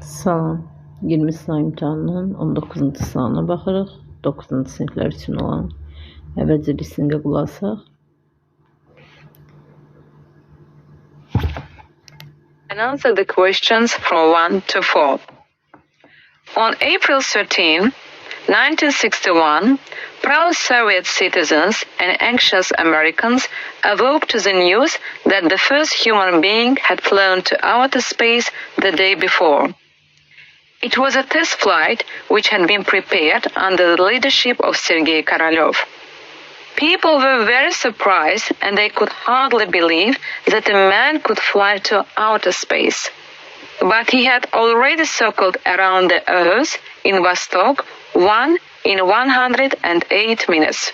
Salam. 20 sınav imtahanının 19-cu sualına baxırıq. 9-cu siniflər üçün olan əvvəlcə listeninə qulaq asaq. And answer the questions from 1 to 4. On April 13, 1961, proud Soviet citizens and anxious Americans awoke to the news that the first human being had flown to outer space the day before. It was a test flight which had been prepared under the leadership of Sergei Korolev. People were very surprised and they could hardly believe that a man could fly to outer space. But he had already circled around the Earth in Vostok 1 in 108 minutes.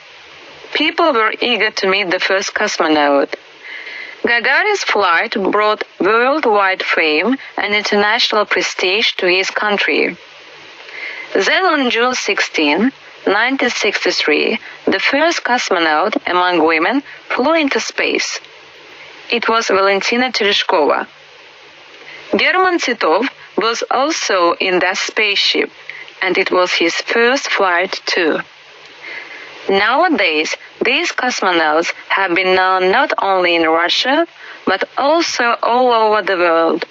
People were eager to meet the first cosmonaut. Gagarin's flight brought worldwide fame and international prestige to his country. Then on June 16, 1963, the first cosmonaut among women flew into space. It was Valentina Tereshkova. German Titov was also in that spaceship, and it was his first flight too. Nowadays, these cosmonauts have been known not only in Russia, but also all over the world.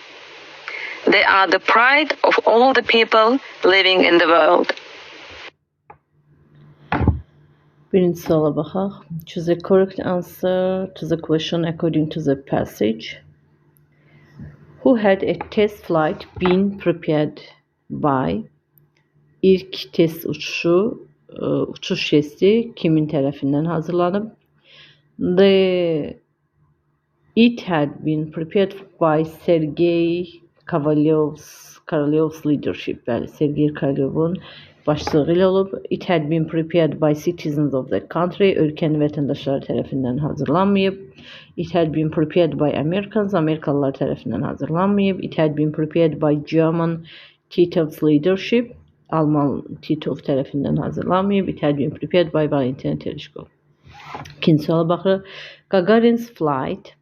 They are the pride of all the people living in the world. Birinci suala baxaq. Choose the correct answer to the question according to the passage. Who had a test flight been prepared by? İlk test uçuş testi kimin tərəfindən hazırlanıb? It had been prepared by Sergei Korolev's leadership. Bəli, Sergei Korolev'un başçılığı ilə olub. It had been prepared by citizens of the country. Ölkənin vətəndaşları tərəfindən hazırlanmayıb. It had been prepared by Americans. Amerikalılar tərəfindən hazırlanmayıb. It had been prepared by German Titov's leadership. Alman Titov tərəfindən hazırlanmayıb. It had been prepared by Valentina Tereshkova. İkinci suala baxırıq. Gagarin's flight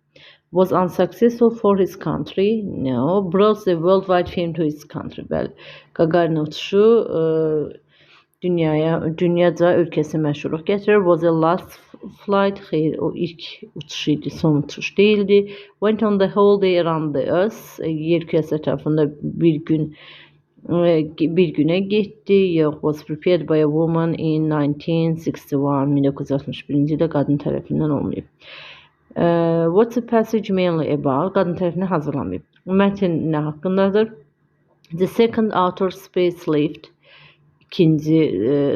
was unsuccessful for his country. No. Brought the worldwide fame to his country. Bəli. Gagarin uçuşu dünyaca ölkəsi məşhurluq gətirir. Was a last flight. Xeyr, o ilk uçuş idi, son uçuş değildi. Went on the whole day around the earth. Yer kürəsi ətrafında bir günə getdi. Yox, was prepared by a woman in 1961 ildə qadın tərəfindən olmayıb. What's the passage mainly about? Qadın tərəfindən hazırlanmayıb. Mətn nə haqqındadır? The second outer space lift, ikinci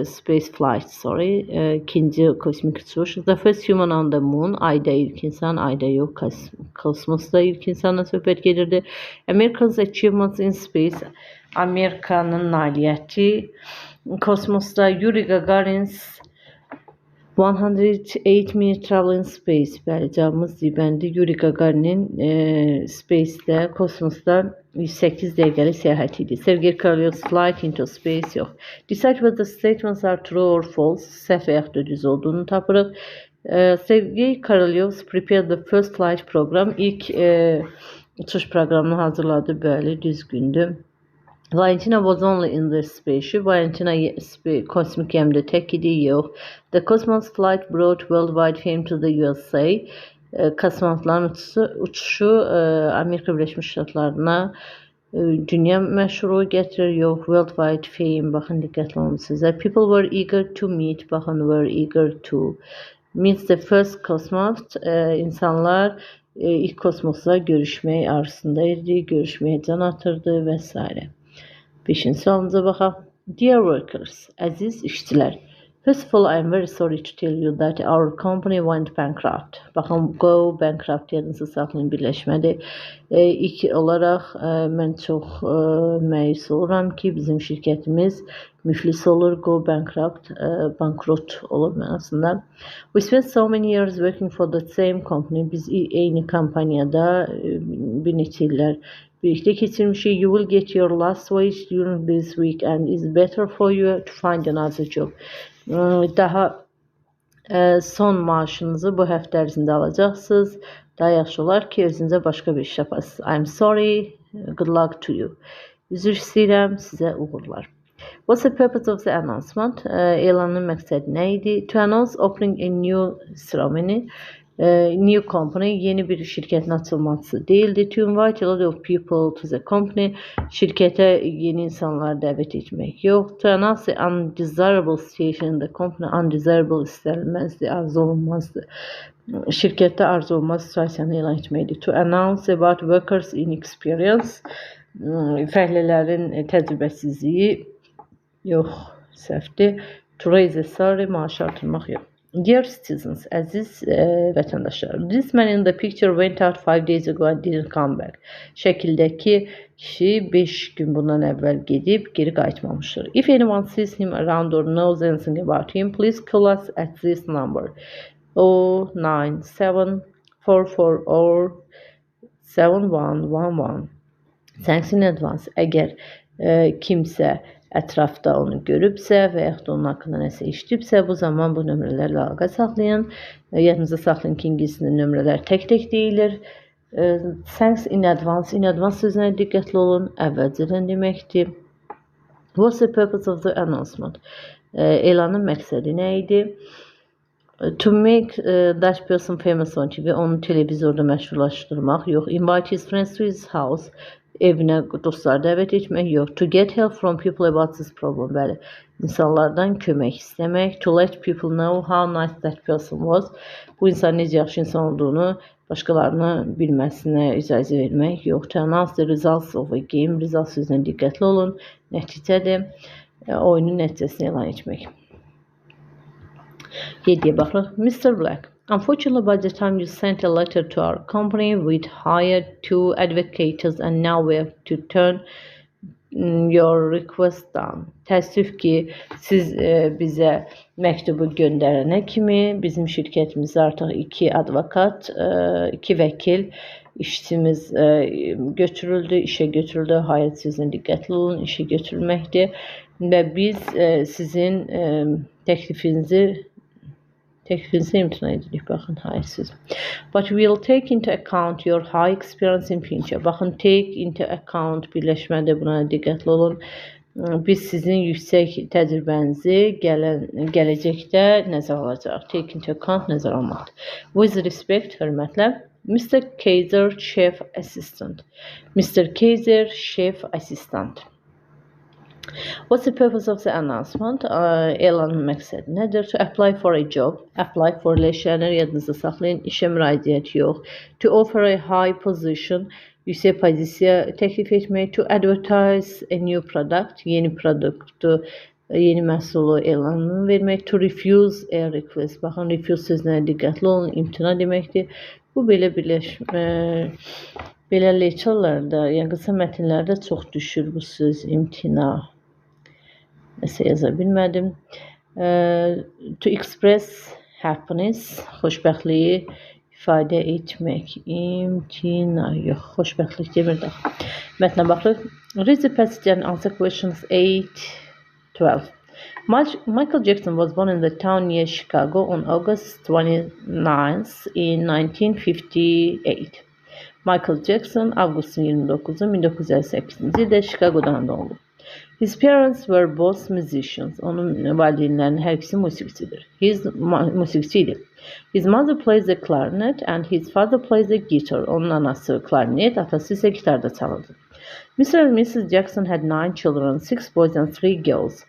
space flight, ikinci kosmik uçuş. The first human on the moon, ayda ilk insan, ayda yox, kosmosda ilk insanla söhbət gedirdi. America's achievements in space, Amerikanın nailiyyəti kosmosda. Yuri Gagarin's 108 minute travel in space. Bəli, cavabımız D-bəndi. Yuri Gagarinin spacedə, kosmosda 108 dəqiqəlik səyahət idi. Sergei Korolev's flight into space yox. Decide whether the statements are true or false. Səhv və yaxud da düz olduğunu tapırıq. Sergei Korolev prepared the first flight program. İlk uçuş proqramını hazırladı. Bəli, düzgündür. Valentina was only in the spaceship. Valentina kosmik gəmidə tək idi, yox. The cosmonaut flight brought worldwide fame to the USA. Kosmonavtların uçuşu Amerika Birləşmiş Ştatlarına dünya məşhurluğu gətirir, yox. Worldwide fame, baxın diqqətli olun sizə. People were eager to meet, baxın were eager to meet the first cosmonaut. İnsanlar ilk kosmosla görüşmək arzusunda idi, görüşməyə can atırdı və s. Beşinci sualımıza baxaq. Dear workers, əziz işçilər. First of all, I am very sorry to tell you that our company went bankrupt. Baxın, go bankrupt yadınızı saxlayın, birləşmədir. İlk olaraq mən çox məyus oluram ki, bizim şirkətimiz müflis olur, go bankrupt, bankrot olur mənasında. We spent so many years working for the same company. Biz eyni kompaniyada bir neçə illər birlikte geçirmişik. You will get your last wage during this week and it's better for you to find another job. Daha son maaşınızı bu həftə ərzində alacaqsınız. Daha yaxşı olar ki, özünüzə başqa bir iş yapasınız. I'm sorry, good luck to you. Üzr istəyirəm, sizə uğurlar. What's the purpose of the announcement? Elanın məqsədi nə idi? To announce opening a new ceremony, new company, yeni bir şirkətin açılması değildi. To invite a lot of people to the company, şirkətə yeni insanlar dəvət etmək yox. To announce the undesirable situation in the company, undesirable istənilməzdi, arzu olunmazdı. Şirkətdə arzu olmaz situasiyanı elan etməkdir. To announce about workers' inexperience, fəhlələrin təcrübəsizliyi yox, səhvdir. To raise a salary, maaşı artırmaq yox. Dear citizens, əziz vətəndaşlar, this man in the picture went out 5 days ago and didn't come back. Şəkildəki kişi 5 gün bundan əvvəl gedib, geri qayıtmamışdır. If anyone sees him around or knows anything about him, please call us at this number. 097 440 7111. Thanks in advance. Əgər kimsə ətrafda onu görübsə və yaxud da onun haqqında nəsə eşitibsə, bu zaman bu nömrələrlə əlaqə saxlayın. Yadınızda saxlayın ki, ingiliscə nömrələr tək-tək deyilir. Thanks in advance. In advance sözünə diqqətli olun. Əvvəlcədən deməkdir. What's the purpose of the announcement? Elanın məqsədi nə idi? To make that person famous on TV, onu televizorda məşhurlaşdırmaq yox. Invite his friends to his house, evinə dostlar dəvət etmək yox. To get help from people about this problem, bəli. İnsanlardan kömək istəmək. To let people know how nice that person was. Bu insan necə yaxşı insan olduğunu başqalarına bilməsinə icazə vermək yox. To announce the results of a game. Results sözünə diqqətli olun. Nəticədir. Oyunun nəticəsini elan etmək. 7-yə baxırıq. Mr. Black, unfortunately, by the time you sent a letter to our company, we'd hired 2 advocates and now we have to turn your request down. Təəssüf ki, siz bizə məktubu göndərənə kimi bizim şirkətimizdə artıq 2 advokat, 2 vəkil işçimiz götürüldü, işə götürüldü. Hayır, sizin diqqətli olun, işə götürülməkdir və biz sizin təklifinizi imtina edirik. Baxın, hayırsız. But we'll take into account your high experience in future. Baxın, take into account birləşmədə buna diqqətli olun. Biz sizin yüksək təcrübənizi gələcəkdə nəzərə alacaq. Take into account nəzərə almaq. With respect, hörmətlə. Mr. Kaiser, Chef Assistant. Mr. Kaiser, Chef Assistant. What's the purpose of the announcement? Elanın məqsədi nədir? To apply for a job. Apply for leşənir, yadınızda saxlayın. İşə müraciət yox. To offer a high position. Yüksək pozisiya təklif etmək. To advertise a new product. Yeni produktu, yeni məhsulu elanını vermək. To refuse a request. Baxın, refuse sözünə diqqətli olun. İmtina deməkdir. Bu belə belə lecturlarda, yəni qısa mətnlərdə çox düşür bu söz, imtina. Nəsə yaza bilmədim. To express happiness, xoşbəxtliyi ifadə etmək. İmtina yox, xoşbəxtlik demirdik. Mətnə baxırıq. Read the passage and answer questions 8-12. Michael Jackson was born in the town near Chicago on August 29th in 1958. Michael Jackson, Ağustos'un 29'u 1958'de ildə Chicago'dan doğdu. His parents were both musicians. Onun valideynlərinin hər ikisi musiqiçidir. Musiqiçiydi. His mother plays the clarinet and his father plays the guitar. Onun anası klarinet, atası isə gitarda çalırdı. Mr. and Mrs. Jackson had 9 children, 6 boys and 3 girls.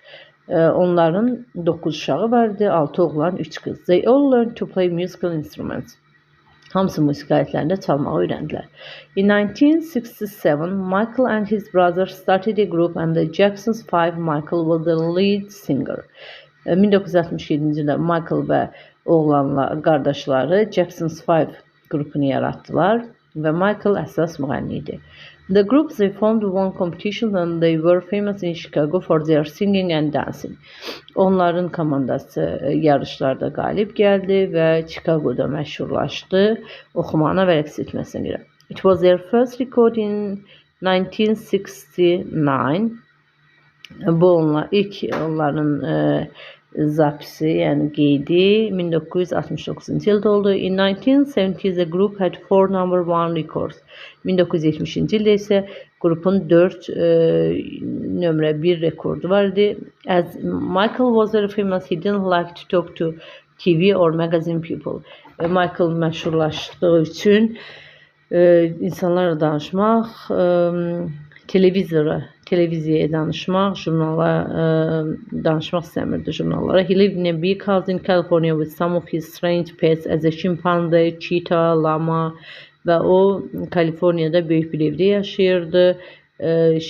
Onların 9 uşağı vardı, 6 oğlan, 3 qız. They all learned to play musical instruments. Hamısı musiqi alətlərində çalmağı öyrəndilər. In 1967, Michael and his brother started a group and the Jackson's 5 Michael was the lead singer. 1967-ci ildə Michael və oğlanlar, qardaşları Jackson's 5 qrupunu yaratdılar və Michael əsas müğənni idi. The group they formed won competitions and they were famous in Chicago for their singing and dancing. Onların komandası yarışlarda qalib gəldi və Chicago'da məşhurlaşdı, oxumağına və rəqs etməsinə görə. It was their first record in 1969. Bu ilk onların zapisi, yəni qeydi 1969-cu ildə oldu. In 1970s, the group had 4 number 1 records. 1970-ci ildə isə qrupun 4 nömrə 1 rekordu var idi. As Michael was very famous, he didn't like to talk to TV or magazine people. Michael məşhurlaşdığı üçün insanlarla danışmaq, televiziyaya danışmaq, jurnala danışmaq istəmirdi jurnallara. He lived in a big house in California with some of his strange pets as a chimpanzee, cheetah, llama və o Kaliforniyada böyük bir evdə yaşayırdı.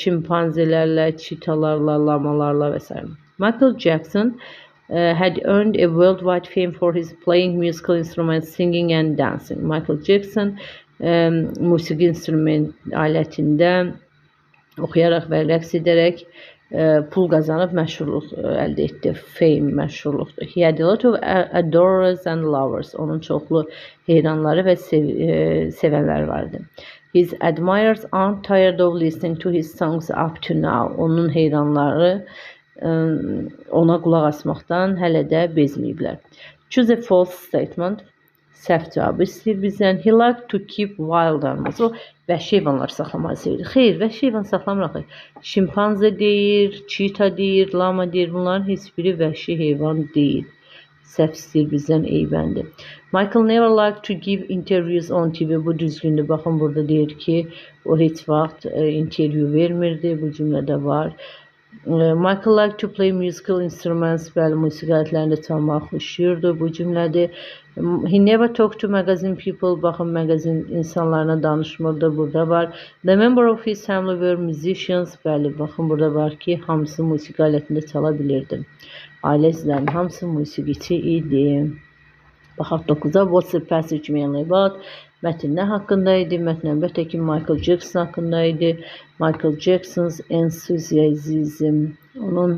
Şimpanzelərlə, çitalarla, lamalarla və s. Michael Jackson had earned a worldwide fame for his playing musical instruments, singing and dancing. Michael Jackson musiqi instrument alətində oxuyaraq və rəqs edərək pul qazanıb məşhurluq əldə etdi. Fame məşhurluqdur. He had a lot of adorers and lovers. Onun çoxlu heyranları və sevənləri vardı. His admirers aren't tired of listening to his songs up to now. Onun heyranları ona qulaq asmaqdan hələ də bezməyiblər. Choose a false statement. Səhv cavabı istəyir bizdən. He liked to keep wild animals. O vəhşi heyvanlar saxlamağı sevirdi. Xeyr, vəhşi heyvan saxlamırıq. Şimpanze deyir, cheetah deyir, lama deyir. Bunların heç biri vəhşi heyvan deyil. Səhv istəyir bizdən eybəndi. Michael never liked to give interviews on TV. Bu düzgündür. Baxın, burada deyir ki, o heç vaxt interview vermirdi. Bu cümlədə var. Michael liked to play musical instruments. Bəli, musiqi alətlərində çalmaq xoşuyurdu. Bu cümlədir. He never talked to magazine people. Baxın, magazin insanlarla danışmırdı. Burada var. The member of his family were musicians. Bəli, baxın, burada var ki, hamısı musiqi alətində çala bilirdi. Ailə üzvlərinin hamısı musiqiçi idi. Baxaq 9-a. What's the passage mainly about? Mətn nə haqqında idi? Mətn əlbəttə ki, Michael Jackson haqqında idi. Michael Jackson's enthusiasm, onun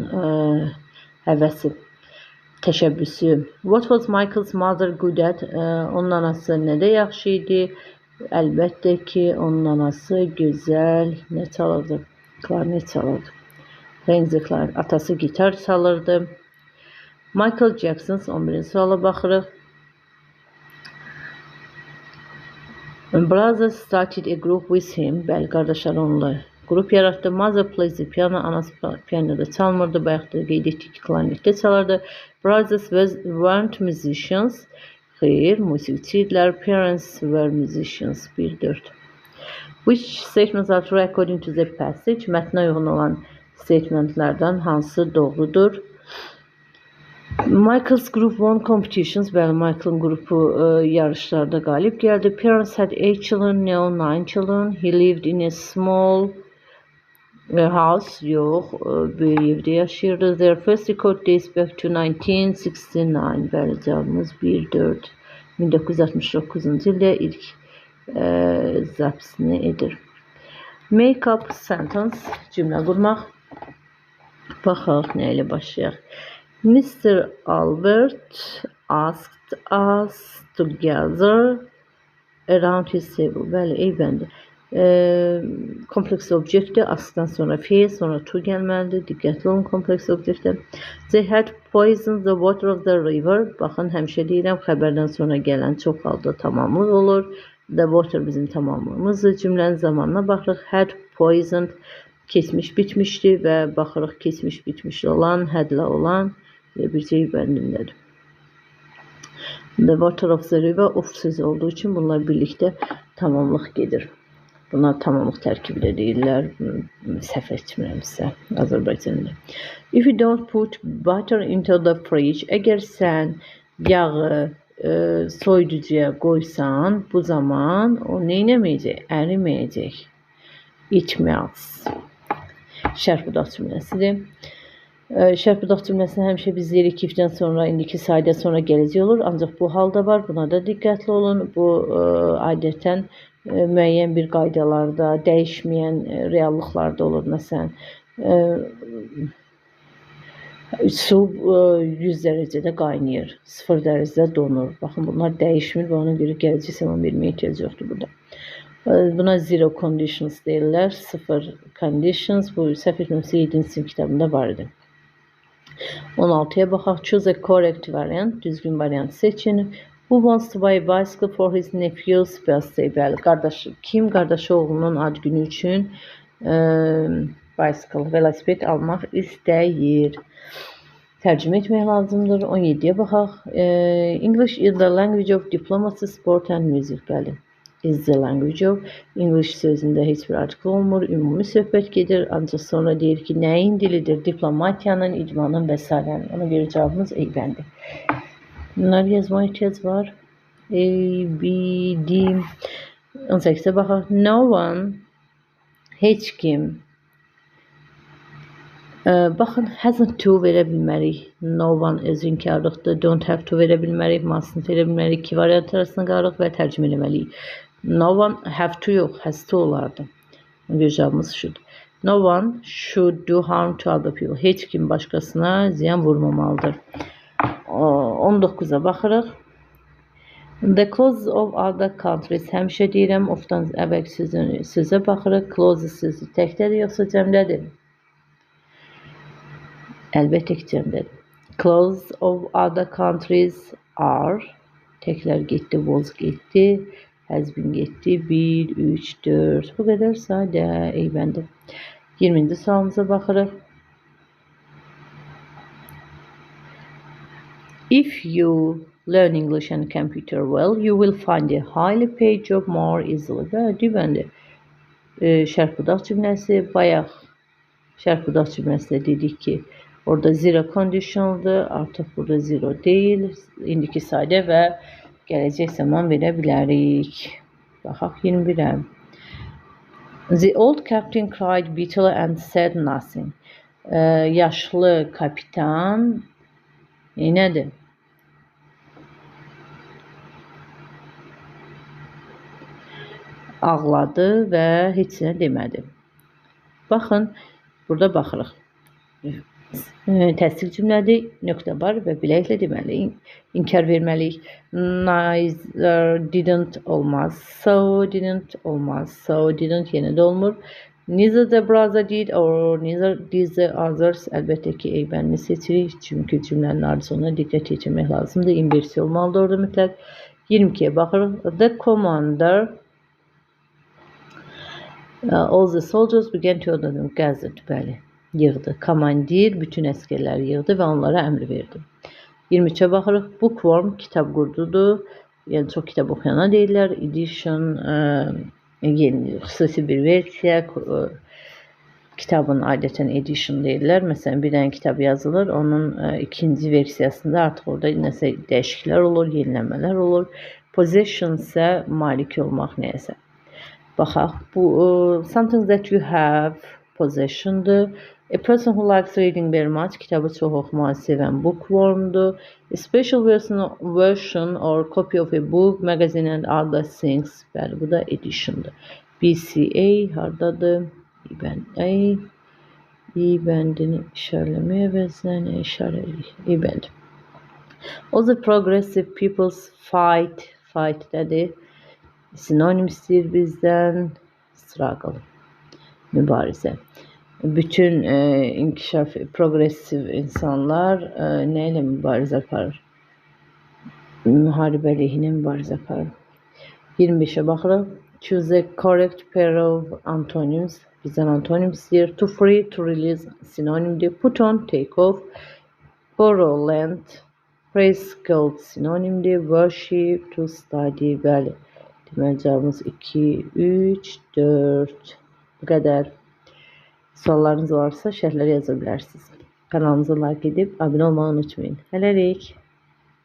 həvəsi, təşəbbüsü. What was Michael's mother good at? Onun anası nədə yaxşı idi? Əlbəttə ki, onun anası gözəl nə çalırdı? Klarnet çalırdı. Renzi klarnet. Atası gitar çalırdı. Michael Jackson's 11-ci suala baxırıq. Brothers started a group with him. Bəli, qardaşlar onunla qrup yaratdı. Mother plays the piano. Anası pianoda çalmırdı. Bayaqda qeyd etdik ki, klarnetdə çalardı. Brothers weren't musicians. Xeyr, musiqiçi idilər. Parents were musicians. 1-4. Which statements are true according to the passage? Mətnə uyğun olan statementlərdən hansı doğrudur? Michael's group won competitions. Bəli, Michael'ın qrupu yarışlarda qalib gəldi. Parents had 8 children, no 9 children. He lived in a small house. Yox, böyük evdə yaşayırdı. Their first record dates back to 1969. Bəli, cavabımız 1-4. 1969-cu ildə ilk zapisini edir. Make up sentence, cümlə qurmaq. Baxaq, nə ilə başlayaq. Mr. Albert asked us to gather around his table. Bəli, eybəndi. Kompleks objekti, askdan sonra fiil, sonra to gəlməlidir. Diqqətli olun kompleks objektə. They had poisoned the water of the river. Baxın, həmişə deyirəm, xəbərdən sonra gələn çox halda tamamlıq olur. The water bizim tamamlığımızdır. Cümlənin zamanına baxırıq. Had poisoned, keçmiş bitmişdi və baxırıq keçmiş bitmişli olan, hadlə olan bircə bəndindədir. The water of the river of sözü olduğu üçün bunlar birlikdə tamamlıq gedir. Buna tamamlıq tərkibi də deyirlər. Səhv etmirəmsə Azərbaycanda. If you don't put butter into the fridge, əgər sən yağı soyuducuya qoysan, bu zaman o neynəməyəcək? Əriməyəcək. İçməz. Şərh budaq cümləsidir. Şərh budaq cümləsində həmişə biz deyirik ki, ifdən sonra, indiki sayda sonra gələcək olur. Ancaq bu halda var. Buna da diqqətli olun. Bu adətən müəyyən bir qaydalarda, dəyişməyən reallıqlarda olur. Məsələn, su 100 dərəcədə qaynayır, 0 dərəcədə donur. Baxın, bunlar dəyişmir və ona görə gələcək zaman verməyə ehtiyac yoxdur burada. Buna zero conditions deyirlər, 0 conditions. Bu səhv etməmsə 7-ci sinif kitabında var idi. 16'ya baxaq. Choose a correct variant. Düzgün variant seçin. Who wants to buy a bicycle for his nephew's birthday? Bəli, qardaşı. Kim qardaşı oğlunun ad günü üçün bicycle, velosiped almaq istəyir? Tərcümə etmək lazımdır. 17'ye baxaq. English is the language of diplomacy, sport and music. Bəli. Is the language of. English sözündə heç bir artikel olmur. Ümumi söhbət gedir. Ancaq sonra deyir ki, nəyin dilidir? Diplomatiyanın, icmanın və s. Ona görə cavabımız E bəndi. Bunları yazma ihtiyac var. A, B, D. 18'e baxaq. No one, heç kim. Baxın, hasn't to verə bilmərik. No one öz inkarlıqdır. Don't have to verə bilmərik. Mustn't verə bilmərik. İki variant arasında qalırıq və tərcümə eləməliyik. No one have to yox, has to olardı. Cavabımız şudur. No one should do harm to other people. Heç kim başqasına ziyan vurmamalıdır. 19'a baxırıq. The clothes of other countries. Həmişə deyirəm, ofdan əvvəl sözə baxırıq. Clothes sözü təkdədir, yoxsa cəmdədir? Əlbəttə ki, cəmdədir. Clothes of other countries are. Təklər getdi, was getdi. Has been getdi. 1, 3, 4. Bu qədər sadə. Ey bəndi. 20-ci sualımıza baxırıq. If you learn English and computer well, you will find a highly paid job more easily. Bəli, bəndi. Şərh-budaq cümləsi. Bayaq şərh-budaq cümləsində dedik ki, orada zero conditionaldır. Artıq burada zero deyil. İndiki sadə və gələcək zaman verə bilərik. Baxaq 21'ə. The old captain cried bitterly and said nothing. Yaşlı kapitan nədir? Ağladı və heç nə demədi. Baxın, burada baxırıq. Təsdiq cümlədir, nöqtə var və biləklə deməliyik. İnkar verməliyik. Neither, didn't olmaz. So didn't olmaz. So didn't yenə də olmur. Neither the brother did or neither did the others. Əlbəttə ki, ey bənini seçirik. Çünki cümlənin ardıcılığına diqqət yetirmək lazımdır. İnversiya olmalıdır orada mütləq. 22'ye baxırıq. The commander all the soldiers began to order them. Gathered, bəli, yığdı. Komandir bütün əsgərləri yığdı və onlara əmr verdi. 23'e baxırıq. Bookworm kitab qurdudur. Yəni çox kitab oxuyana deyirlər. Edition yeni, xüsusi bir versiya. Kitabın adətən edition deyirlər. Məsələn, bir dənə kitab yazılır. Onun ikinci versiyasında artıq orada nəsə dəyişikliklər olur, yeniləmələr olur. Possession isə malik olmaq nəyəsə. Baxaq, bu something that you have possession'dır. A person who likes reading very much, kitabı çox oxumağı sevən bookworm'dur. A special version or copy of a book, magazine and other things. Bəli, bu da edition'dır. BCA hardadır? İbəndini işarələməyə əvəzinə işarələyik. İbənd. All the progressive peoples fight. Fight dədir. Sinonim istəyir bizdən. Struggle. Mübarizə. Bütün inkişaf, progressiv insanlar nə ilə mübarizə aparır? Müharibə əleyhinə mübarizə aparır. 25'e baxırıq. Choose a correct pair of antonyms. Bizdən antonim istəyir. To free, to release sinonimdir. Put on, take off. Borrow, lend. Praise, gold sinonimdir. Worship, to study. Bəli. Deməli cavabımız 2, 3, 4. Bu qədər. Suallarınız varsa şərhlərə yaza bilərsiniz. Kanalımıza like edib abunə olmağı unutmayın. Hələlik.